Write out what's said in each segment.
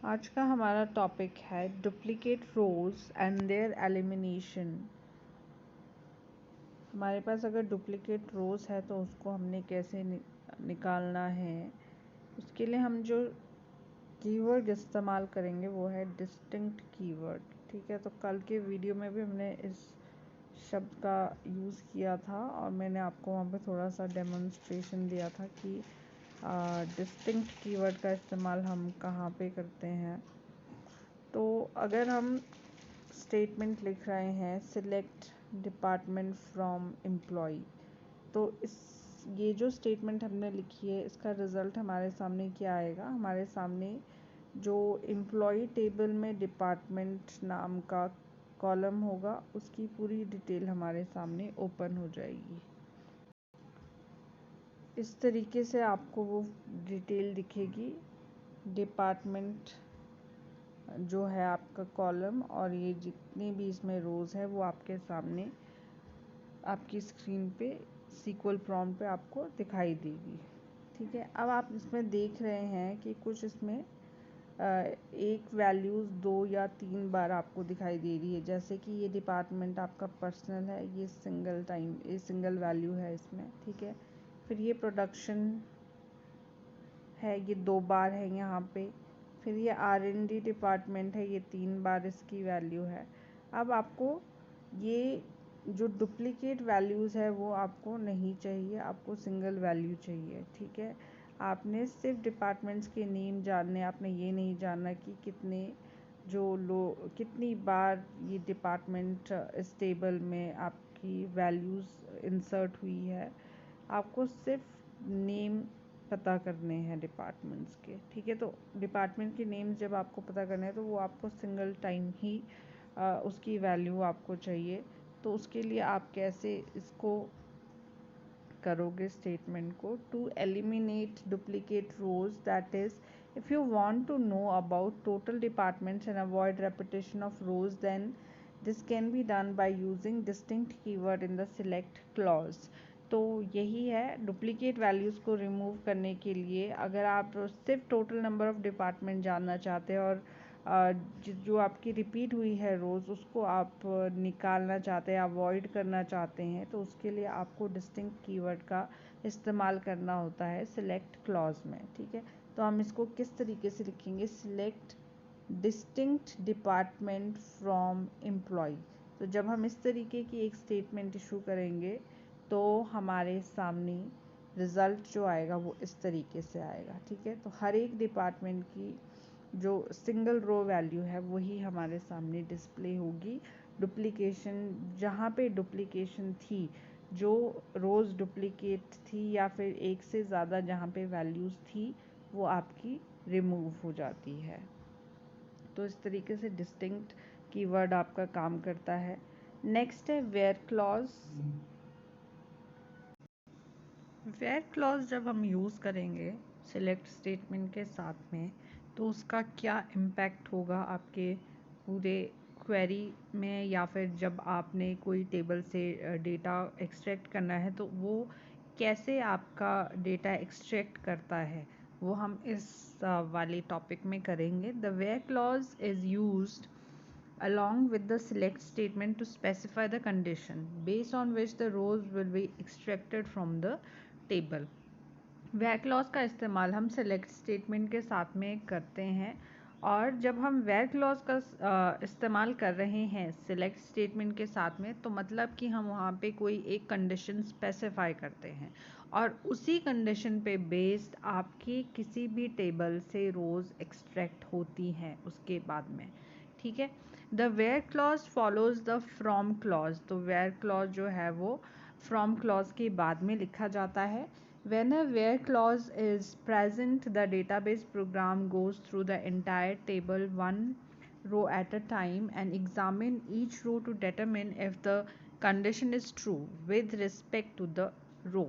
आज का हमारा टॉपिक है duplicate rows and their elimination. हमारे पास अगर डुप्लीकेट रोज है तो उसको हमने कैसे निकालना है, उसके लिए हम जो कीवर्ड इस्तेमाल करेंगे वो है डिस्टिंक्ट कीवर्ड। ठीक है, तो कल के वीडियो में भी हमने इस शब्द का यूज़ किया था और मैंने आपको वहाँ पे थोड़ा सा डेमोन्स्ट्रेशन दिया था कि डिस्टिंक्ट कीवर्ड का इस्तेमाल हम कहाँ पे करते हैं। तो अगर हम स्टेटमेंट लिख रहे हैं सिलेक्ट डिपार्टमेंट फ्रॉम एम्प्लॉय, तो ये जो स्टेटमेंट हमने लिखी है इसका रिज़ल्ट हमारे सामने क्या आएगा। हमारे सामने जो एम्प्लॉय टेबल में डिपार्टमेंट नाम का कॉलम होगा उसकी पूरी डिटेल हमारे सामने ओपन हो जाएगी। इस तरीके से आपको वो डिटेल दिखेगी। डिपार्टमेंट जो है आपका कॉलम और ये जितने भी इसमें रोज़ है वो आपके सामने आपकी स्क्रीन पे सीक्वल प्रॉम्प्ट पे आपको दिखाई देगी। ठीक है, अब आप इसमें देख रहे हैं कि कुछ इसमें एक वैल्यूज़ 2 या 3 बार आपको दिखाई दे रही है। जैसे कि ये डिपार्टमेंट आपका पर्सनल है, ये सिंगल वैल्यू है इसमें। ठीक है, फिर ये प्रोडक्शन है, ये 2 बार है यहाँ पे। फिर ये R&D डिपार्टमेंट है, ये 3 बार इसकी वैल्यू है। अब आपको ये जो डुप्लीकेट वैल्यूज़ है वो आपको नहीं चाहिए, आपको सिंगल वैल्यू चाहिए। ठीक है, आपने सिर्फ डिपार्टमेंट्स के नेम जानने, आपने ये नहीं जानना कि कितनी बार ये डिपार्टमेंट इस टेबल में आपकी वैल्यूज़ इंसर्ट हुई है। आपको सिर्फ नेम पता करने हैं डिपार्टमेंट्स के। ठीक है, तो डिपार्टमेंट के नेम जब आपको पता करने हैं तो वो आपको सिंगल टाइम ही उसकी वैल्यू आपको चाहिए। तो उसके लिए आप कैसे इसको करोगे स्टेटमेंट को, to eliminate duplicate rows, that is if you want to know about total departments and avoid repetition of rows, then this can be done by using distinct keyword in the select clause। तो यही है duplicate values को remove करने के लिए। अगर आप सिर्फ टोटल नंबर ऑफ़ डिपार्टमेंट जानना चाहते हैं और जो आपकी रिपीट हुई है रोज़ उसको आप निकालना चाहते हैं, अवॉइड करना चाहते हैं, तो उसके लिए आपको डिस्टिंक्ट कीवर्ड का इस्तेमाल करना होता है सिलेक्ट क्लॉज में। ठीक है, तो हम इसको किस तरीके से लिखेंगे, select distinct department from employ. तो जब हम इस तरीके की एक स्टेटमेंट इशू करेंगे तो हमारे सामने रिज़ल्ट जो आएगा वो इस तरीके से आएगा। ठीक है, तो हर एक डिपार्टमेंट की जो सिंगल रो वैल्यू है वही हमारे सामने डिस्प्ले होगी। डुप्लीकेशन जहाँ पे डुप्लीकेशन थी, जो रोज़ डुप्लीकेट थी या फिर एक से ज़्यादा जहाँ पे वैल्यूज़ थी वो आपकी रिमूव हो जाती है। तो इस तरीके से डिस्टिंक्ट कीवर्ड आपका काम करता है। नेक्स्ट है वेयर क्लॉज। वेयर क्लॉज जब हम यूज़ करेंगे सिलेक्ट स्टेटमेंट के साथ में तो उसका क्या इम्पैक्ट होगा आपके पूरे क्वेरी में, या फिर जब आपने कोई टेबल से डेटा एक्सट्रैक्ट करना है तो वो कैसे आपका डेटा एक्सट्रैक्ट करता है, वो हम इस वाले टॉपिक में करेंगे। The where clause is used along with the select statement to specify the condition based on which the rows will be extracted from the table। Where clause का इस्तेमाल हम सेलेक्ट स्टेटमेंट के साथ में करते हैं, और जब हम वेयर क्लॉज का इस्तेमाल कर रहे हैं सिलेक्ट स्टेटमेंट के साथ में तो मतलब कि हम वहाँ पे कोई एक कंडीशन स्पेसिफाई करते हैं और उसी कंडीशन पे बेस्ड आपकी किसी भी टेबल से रोज़ एक्सट्रैक्ट होती हैं उसके बाद में। ठीक है, the where clause follows the from clause. तो वेयर क्लॉज जो है वो फ्रॉम क्लॉज के बाद में लिखा जाता है। When a where clause is present, the database program goes through the entire table one row at a time and examine each row to determine if the condition is true with respect to the row।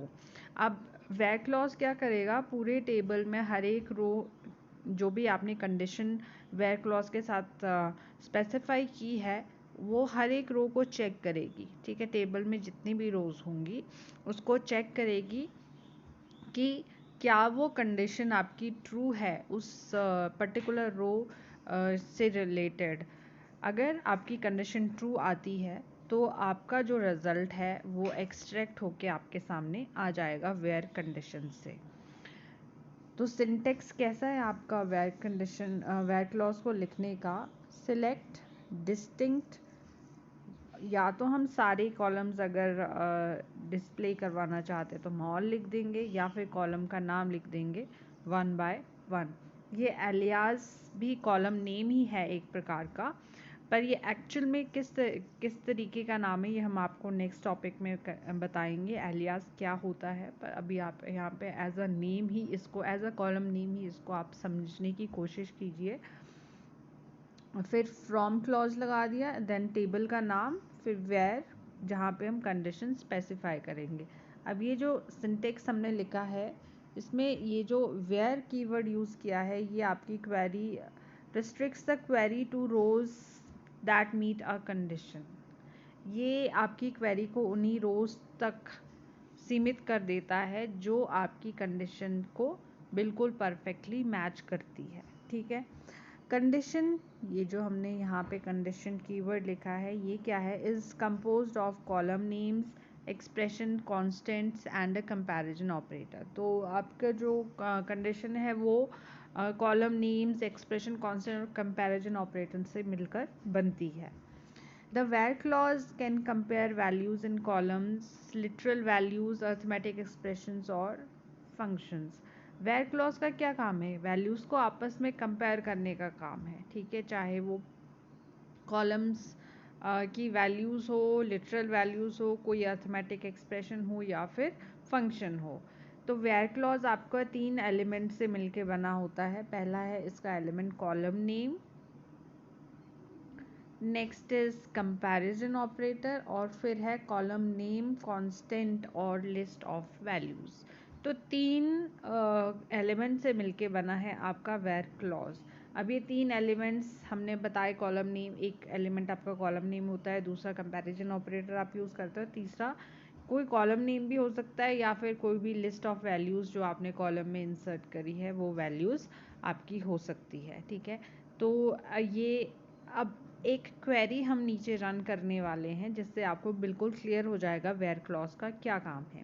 अब where clause क्या करेगा, पूरे table में हर एक रो जो भी आपने condition where clause के साथ स्पेसिफाई की है वो हर एक रो को चेक करेगी। ठीक है, टेबल में जितनी भी रोज़ होंगी उसको चेक करेगी कि क्या वो कंडीशन आपकी ट्रू है उस पर्टिकुलर रो से रिलेटेड। अगर आपकी कंडीशन ट्रू आती है तो आपका जो रिज़ल्ट है वो एक्सट्रैक्ट होके आपके सामने आ जाएगा वेयर कंडीशन से। तो सिंटेक्स कैसा है आपका वेयर क्लॉज को लिखने का। सिलेक्ट डिस्टिंक्ट, या तो हम सारे कॉलम्स अगर डिस्प्ले करवाना चाहते हैं तो मॉल लिख देंगे, या फिर कॉलम का नाम लिख देंगे 1 बाय 1। ये एलियास भी कॉलम नेम ही है एक प्रकार का, पर ये एक्चुअल में किस तरीके का नाम है ये हम आपको नेक्स्ट टॉपिक में बताएंगे एलियास क्या होता है। पर अभी आप यहाँ पे एज अ नेम ही इसको, एज अ कॉलम नेम ही इसको आप समझने की कोशिश कीजिए। फिर फ्रॉम क्लॉज लगा दिया, देन टेबल का नाम, फिर वेयर जहाँ पे हम कंडीशन स्पेसिफाई करेंगे। अब ये जो सिंटेक्स हमने लिखा है इसमें ये जो वेयर कीवर्ड यूज़ किया है ये आपकी query restricts the query to rows that meet a condition. ये आपकी क्वेरी को उन्हीं रोज तक सीमित कर देता है जो आपकी कंडीशन को बिल्कुल परफेक्टली मैच करती है। ठीक है। कंडीशन, ये जो हमने यहाँ पे कंडीशन कीवर्ड लिखा है ये क्या है, is composed of column names, expression, constants and a comparison operator. तो आपका जो कंडीशन है वो कॉलम नेम्स, एक्सप्रेशन, कॉन्स्टेंट और कंपैरिजन ऑपरेटर से मिलकर बनती है। The where clause can compare values in columns, literal values, arithmetic expressions और functions। where clause का क्या काम है, values को आपस में compare करने का काम है। ठीक है, चाहे वो columns की values हो, literal values हो, कोई arithmetic expression हो या फिर function हो। तो where clause आपका 3 एलिमेंट से मिलके बना होता है। पहला है इसका element column name, next is comparison operator, और फिर है कॉलम नेम, कांस्टेंट और लिस्ट ऑफ वैल्यूज। तो 3 एलिमेंट से मिलके बना है आपका वेयर क्लॉज। अब ये 3 एलिमेंट्स हमने बताए, कॉलम नेम, एक एलिमेंट आपका कॉलम नेम होता है, दूसरा कंपैरिजन ऑपरेटर आप यूज़ करते हो, तीसरा कोई कॉलम नेम भी हो सकता है या फिर कोई भी लिस्ट ऑफ वैल्यूज़ जो आपने कॉलम में इंसर्ट करी है वो वैल्यूज़ आपकी हो सकती है। ठीक है। तो ये अब एक क्वेरी हम नीचे रन करने वाले हैं जिससे आपको बिल्कुल क्लियर हो जाएगा वेयर क्लॉज का क्या काम है।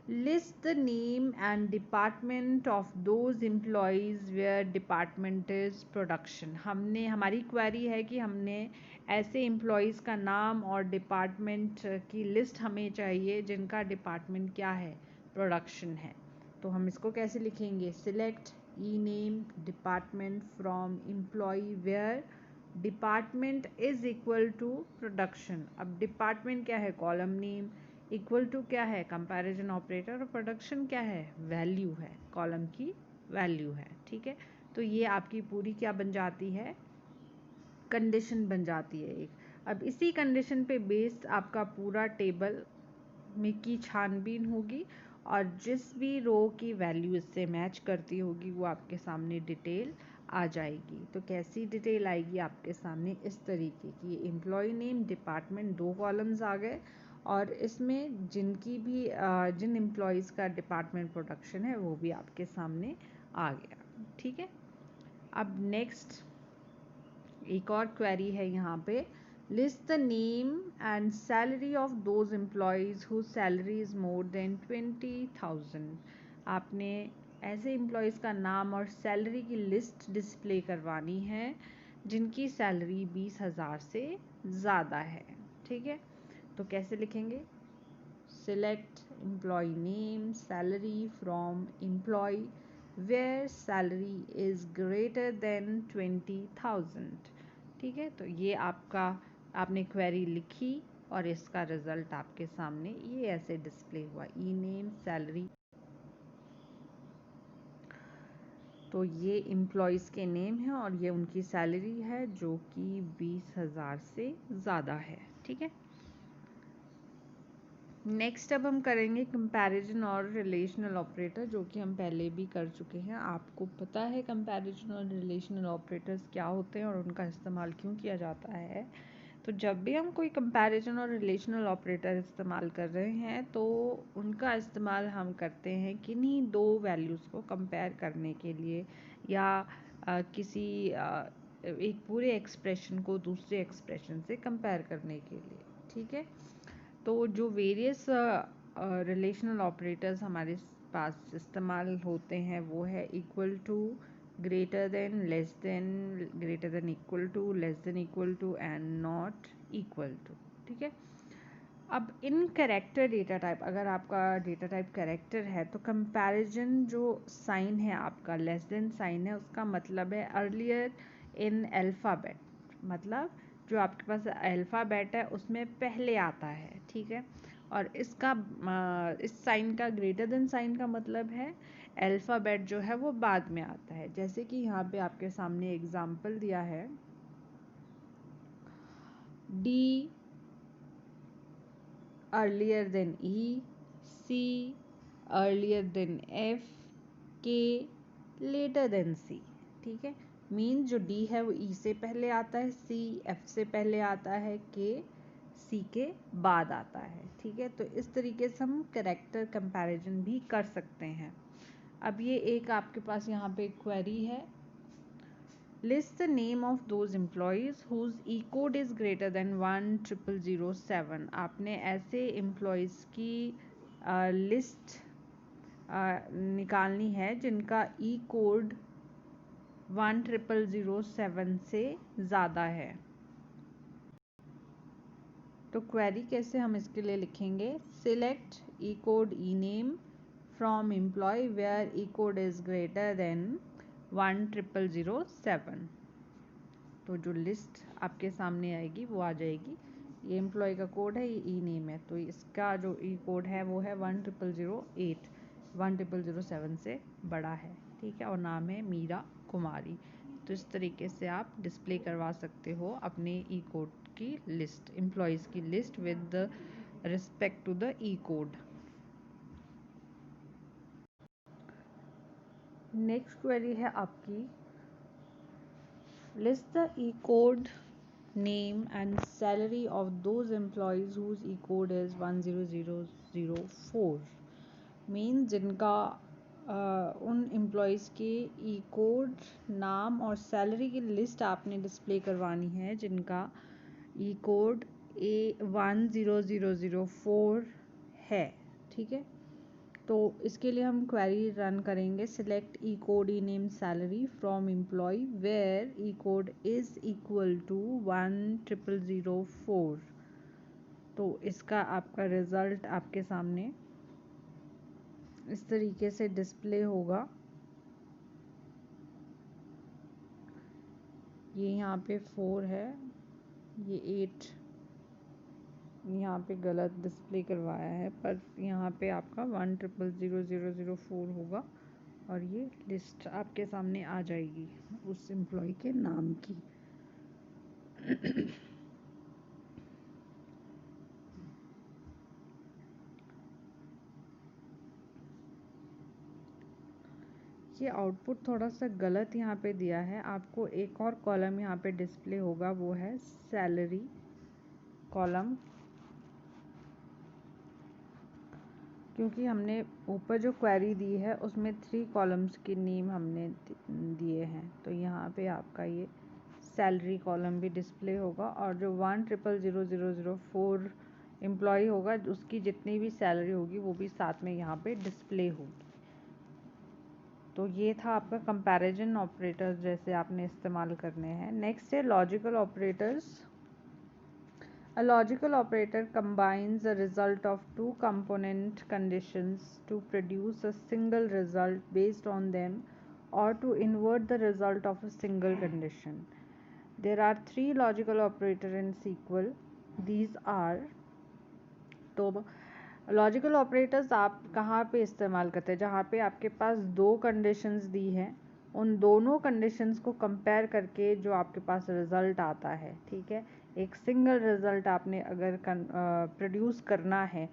List the name and department of those employees where department is production. हमने, हमारी क्वेरी है कि हमने ऐसे एम्प्लॉयज़ का नाम और डिपार्टमेंट की लिस्ट हमें चाहिए जिनका डिपार्टमेंट क्या है, प्रोडक्शन है। तो हम इसको कैसे लिखेंगे, select E name department from employee where department is equal to production. अब डिपार्टमेंट क्या है, कॉलम नेम, इक्वल टू क्या है, कंपैरिजन ऑपरेटर, और प्रोडक्शन क्या है, वैल्यू है, कॉलम की वैल्यू है। ठीक है। तो ये आपकी पूरी क्या बन जाती है, कंडीशन बन जाती है एक। अब इसी कंडीशन पे बेस्ड आपका पूरा टेबल में की छानबीन होगी और जिस भी रो की वैल्यू इससे मैच करती होगी वो आपके सामने डिटेल आ जाएगी। तो कैसी डिटेल आएगी आपके सामने, इस तरीके की, एम्प्लॉय नेम, डिपार्टमेंट, 2 कॉलम्स आ गए और इसमें जिनकी भी जिन एम्प्लॉयज़ का डिपार्टमेंट प्रोडक्शन है वो भी आपके सामने आ गया। ठीक है। अब नेक्स्ट एक और क्वेरी है यहाँ पे, list the name and salary of those employees whose salary is more than 20,000। आपने ऐसे एम्प्लॉयज़ का नाम और सैलरी की लिस्ट डिस्प्ले करवानी है जिनकी सैलरी 20,000 से ज़्यादा है। ठीक है। तो कैसे लिखेंगे, select employee name, salary from employee where salary is greater than 20,000। ठीक है। तो ये आपका, आपने क्वेरी लिखी और इसका रिजल्ट आपके सामने ये ऐसे डिस्प्ले हुआ, ई नेम सैलरी। तो ये एम्प्लॉयज़ के नेम है और ये उनकी सैलरी है जो कि 20,000 से ज़्यादा है। ठीक है। नेक्स्ट अब हम करेंगे कंपैरिजन और रिलेशनल ऑपरेटर, जो कि हम पहले भी कर चुके हैं। आपको पता है कंपैरिजन और रिलेशनल ऑपरेटर्स क्या होते हैं और उनका इस्तेमाल क्यों किया जाता है। तो जब भी हम कोई कंपैरिजन और रिलेशनल ऑपरेटर इस्तेमाल कर रहे हैं तो उनका इस्तेमाल हम करते हैं किन्हीं दो वैल्यूज़ को कंपेयर करने के लिए, या किसी एक पूरे एक्सप्रेशन को दूसरे एक्सप्रेशन से कंपेयर करने के लिए। ठीक है, तो जो वेरियस रिलेशनल ऑपरेटर्स हमारे पास इस्तेमाल होते हैं वो है equal to, greater than, less than, greater than equal to, less than equal to and not equal to. ठीक है, अब इन कैरेक्टर डेटा टाइप, अगर आपका डेटा टाइप कैरेक्टर है तो कंपैरिजन जो साइन है आपका, लेस देन साइन है, उसका मतलब है अर्लियर इन अल्फ़ाबेट, मतलब जो आपके पास अल्फ़ाबेट है उसमें पहले आता है। ठीक है, और इसका इस साइन का, ग्रेटर देन साइन का मतलब है अल्फ़ाबेट जो है वो बाद में आता है। जैसे कि यहाँ पे आपके सामने एग्जाम्पल दिया है, D earlier than E, C earlier than F, K later than C। ठीक है, मीन जो D है वो E से पहले आता है, C F से पहले आता है, K C के बाद आता है। ठीक है, तो इस तरीके से हम कैरेक्टर कंपैरिजन भी कर सकते हैं। अब ये एक आपके पास यहाँ पे क्वेरी है, list the name of those employees whose e-code is greater than 10007। आपने ऐसे एम्प्लॉयज़ की लिस्ट निकालनी है जिनका ई कोड 10007 से ज़्यादा है। तो क्वेरी कैसे हम इसके लिए लिखेंगे, select E code E name from employee where E code is greater than 10007। तो जो लिस्ट आपके सामने आएगी वो आ जाएगी, ये एम्प्लॉय का कोड है, ये ई नेम है, तो इसका जो ई कोड है वो है 10008, 10007 से बड़ा है। ठीक है, और नाम है मीरा कुमारी। तो इस तरीके से आप डिस्प्ले करवा सकते हो अपने ई कोड की लिस्ट, एम्प्लॉयज़ की list with respect to the E code. Next query है आपकी, list the e-code name and salary of those employees whose e-code is 10004। Mean जिनका उन एम्प्लॉयज़ के ई कोड, नाम और सैलरी की लिस्ट आपने डिस्प्ले करवानी है जिनका ई कोड A10004 है। ठीक है, तो इसके लिए हम क्वेरी रन करेंगे, select E code E name salary from employee where E code is equal to 10004। तो इसका आपका रिज़ल्ट आपके सामने इस तरीके से डिस्प्ले होगा। ये यहाँ पे 4 है, ये 8 यहाँ पे गलत डिस्प्ले करवाया है, पर यहाँ पे आपका 1000004 होगा और ये लिस्ट आपके सामने आ जाएगी उस एम्प्लॉय के नाम की। ये आउटपुट थोड़ा सा गलत यहाँ पे दिया है, आपको एक और कॉलम यहाँ पे डिस्प्ले होगा, वो है सैलरी कॉलम, क्योंकि हमने ऊपर जो क्वेरी दी है उसमें 3 कॉलम्स के नेम हमने दिए हैं। तो यहाँ पे आपका ये सैलरी कॉलम भी डिस्प्ले होगा और जो 1000004 एम्प्लॉय होगा उसकी जितनी भी सैलरी होगी वो भी साथ में यहाँ पे डिस्प्ले होगी। तो ये था आपका कंपैरिजन ऑपरेटर्स जैसे आपने इस्तेमाल करने हैं। नेक्स्ट है logical operators. A logical operator combines the result of two component conditions to produce a single result based on them, or to invert the result of a single condition. There are 3 logical operators in SQL. These are, तो logical operators आप कहाँ पे इस्तेमाल करते हैं, जहाँ पे आपके पास 2 कंडीशंस दी हैं, उन दोनों कंडीशंस को कंपेयर करके जो आपके पास रिज़ल्ट आता है। ठीक है, एक सिंगल रिज़ल्ट आपने अगर प्रोड्यूस करना है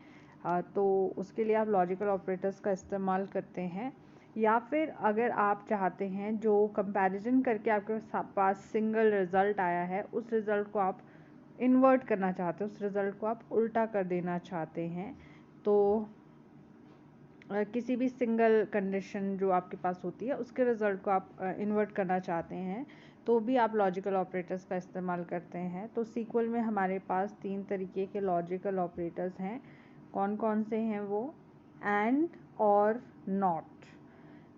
तो उसके लिए आप लॉजिकल ऑपरेटर्स का इस्तेमाल करते हैं। या फिर अगर आप चाहते हैं जो कंपैरिजन करके आपके पास सिंगल रिज़ल्ट आया है उस रिज़ल्ट को आप इन्वर्ट करना चाहते हो, उस रिज़ल्ट को आप उल्टा कर देना चाहते हैं, तो किसी भी सिंगल कंडीशन जो आपके पास होती है उसके रिज़ल्ट को आप इन्वर्ट करना चाहते हैं, तो भी आप लॉजिकल ऑपरेटर्स का इस्तेमाल करते हैं। तो सीक्वल में हमारे पास 3 तरीके के लॉजिकल ऑपरेटर्स हैं। कौन कौन से हैं वो? एंड, और, नॉट।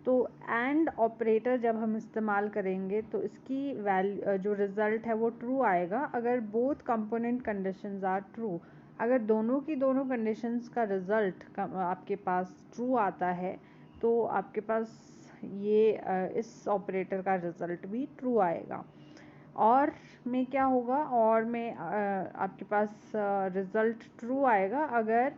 तो एंड ऑपरेटर जब हम इस्तेमाल करेंगे तो इसकी वैल्यू जो रिज़ल्ट है वो ट्रू आएगा अगर both component conditions are true. अगर दोनों की दोनों कंडीशंस का रिज़ल्ट आपके पास ट्रू आता है तो आपके पास ये इस ऑपरेटर का रिज़ल्ट भी ट्रू आएगा। और में क्या होगा? और में आपके पास रिज़ल्ट ट्रू आएगा अगर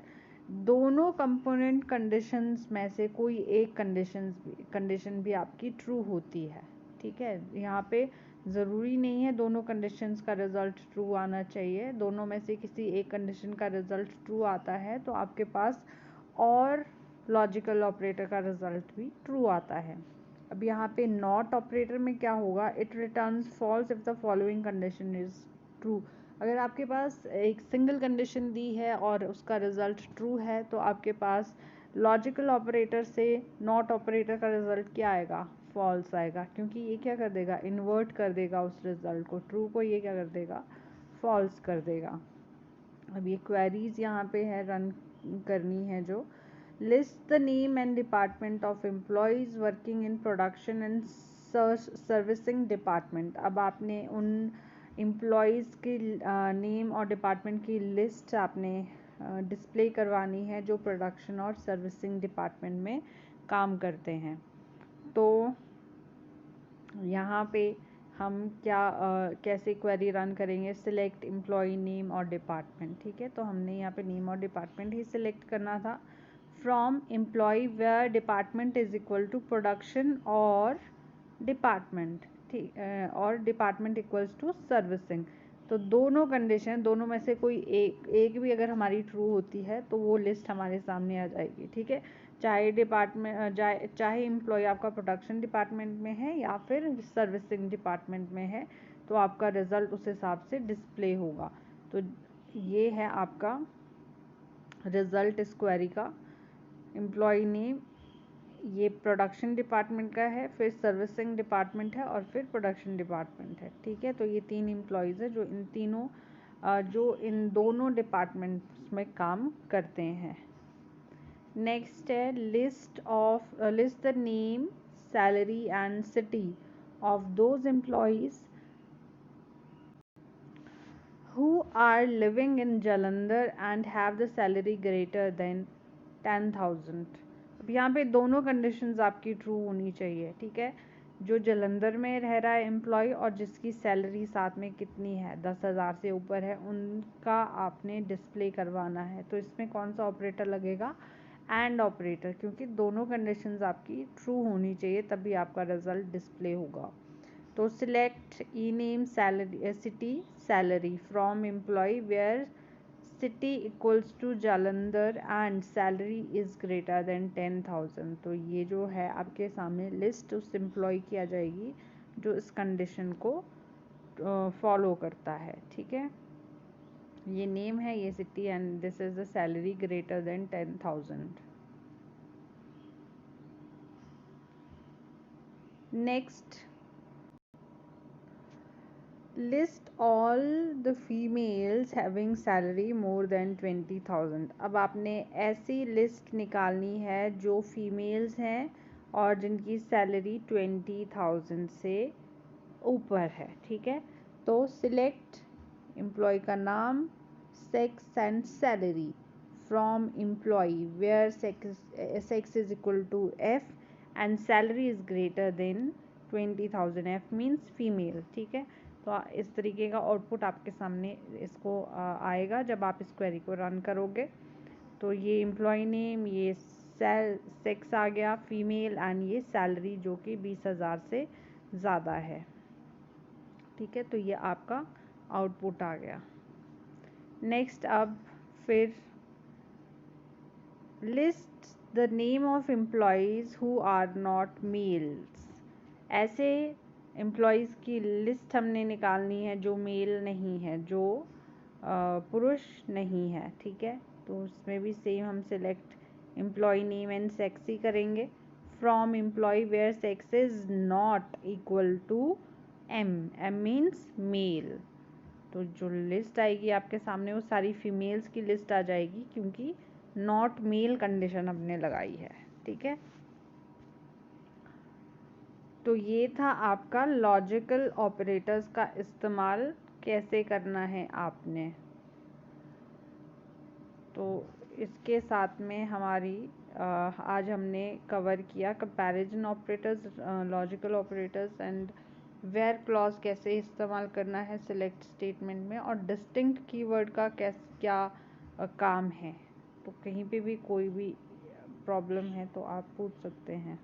दोनों कंपोनेंट कंडीशंस में से कोई एक कंडीशन भी आपकी ट्रू होती है। ठीक है, यहाँ पे ज़रूरी नहीं है दोनों कंडीशंस का रिज़ल्ट ट्रू आना चाहिए। दोनों में से किसी एक कंडीशन का रिज़ल्ट ट्रू आता है तो आपके पास और लॉजिकल ऑपरेटर का रिज़ल्ट भी ट्रू आता है। अब यहाँ पे नॉट ऑपरेटर में क्या होगा? It returns false if the following condition is true. अगर आपके पास एक सिंगल कंडीशन दी है और उसका रिज़ल्ट ट्रू है तो आपके पास लॉजिकल ऑपरेटर से नॉट ऑपरेटर का रिज़ल्ट क्या आएगा? फॉल्स आएगा, क्योंकि ये क्या कर देगा? इन्वर्ट कर देगा उस रिज़ल्ट को। ट्रू को ये क्या कर देगा? फॉल्स कर देगा। अब ये क्वेरीज यहाँ पे है रन करनी है जो list the name and department of employees working in production and servicing department. अब आपने उन एम्प्लॉयज़ की नेम और डिपार्टमेंट की लिस्ट आपने डिस्प्ले करवानी है जो प्रोडक्शन और सर्विसिंग डिपार्टमेंट में काम करते हैं। तो यहाँ पे हम कैसे क्वेरी रन करेंगे? सिलेक्ट एम्प्लॉय नेम और डिपार्टमेंट। ठीक है, तो हमने यहाँ पे नेम और डिपार्टमेंट ही सिलेक्ट करना था। From employee where department is equal to production और डिपार्टमेंट। ठीक, और डिपार्टमेंट इक्वल्स टू सर्विसिंग। तो दोनों कंडीशन, दोनों में से कोई एक भी अगर हमारी ट्रू होती है तो वो लिस्ट हमारे सामने आ जाएगी। ठीक है, चाहे एम्प्लॉय आपका प्रोडक्शन डिपार्टमेंट में है या फिर सर्विसिंग डिपार्टमेंट में है, तो आपका रिज़ल्ट उस हिसाब से डिस्प्ले होगा। तो ये है आपका रिज़ल्ट इस क्वेरी का। एम्प्लॉय नेम ये प्रोडक्शन डिपार्टमेंट का है, फिर सर्विसिंग डिपार्टमेंट है और फिर प्रोडक्शन डिपार्टमेंट है। ठीक है, तो ये 3 एम्प्लॉयज़ है जो इन दोनों डिपार्टमेंट्स में काम करते हैं। नेक्स्ट है list the name, salary and city of those employees who are living in Jalandhar and have the salary greater than 10,000। अब यहाँ पे दोनों कंडीशंस आपकी ट्रू होनी चाहिए। ठीक है, जो जलंधर में रह रहा है एम्प्लॉय और जिसकी सैलरी साथ में कितनी है, 10,000 से ऊपर है, उनका आपने डिस्प्ले करवाना है। तो इसमें कौन सा ऑपरेटर लगेगा? एंड ऑपरेटर, क्योंकि दोनों कंडीशंस आपकी ट्रू होनी चाहिए तभी आपका रिजल्ट डिस्प्ले होगा। तो select E name, salary, city, salary from employee where city equals to Jalandhar and salary is greater than 10,000। तो ये जो है आपके सामने लिस्ट उस एम्प्लॉय की आ जाएगी जो इस कंडीशन को फॉलो करता है। ठीक है, ये नेम है, ये city, and this is the salary greater than 10,000। Next, list all the females having salary more than 20,000। अब आपने ऐसी लिस्ट निकालनी है जो फीमेल्स हैं और जिनकी सैलरी 20,000 से ऊपर है। ठीक है, तो सिलेक्ट एम्प्लॉय का नाम, sex and salary from employee where sex is equal to F and salary is greater than 20,000। F means female. ठीक है, तो इस तरीके का आउटपुट आपके सामने इसको आएगा जब आप इस क्वेरी को रन करोगे। तो ये एम्प्लॉय नेम, ये सेक्स आ गया फीमेल, एंड ये सैलरी जो कि 20,000 से ज़्यादा है। ठीक है, तो ये आपका आउटपुट आ गया। नेक्स्ट, अब फिर list the name of employees who are not males. ऐसे एम्प्लॉयज़ की लिस्ट हमने निकालनी है जो मेल नहीं है, जो पुरुष नहीं है, ठीक है। तो उसमें भी सेम हम select employee name and sex ही करेंगे। From employee where sex is not equal to M, M means male. तो जो लिस्ट आएगी आपके सामने वो सारी फीमेल्स की लिस्ट आ जाएगी, क्योंकि नॉट मेल कंडीशन हमने लगाई है, ठीक है। तो ये था आपका लॉजिकल ऑपरेटर्स का इस्तेमाल कैसे करना है आपने। तो इसके साथ में हमारी आज हमने कवर किया comparison operators, logical operators and where clause कैसे इस्तेमाल करना है सिलेक्ट स्टेटमेंट में, और डिस्टिंक्ट कीवर्ड का क्या काम है। तो कहीं पे भी कोई भी प्रॉब्लम है तो आप पूछ सकते हैं।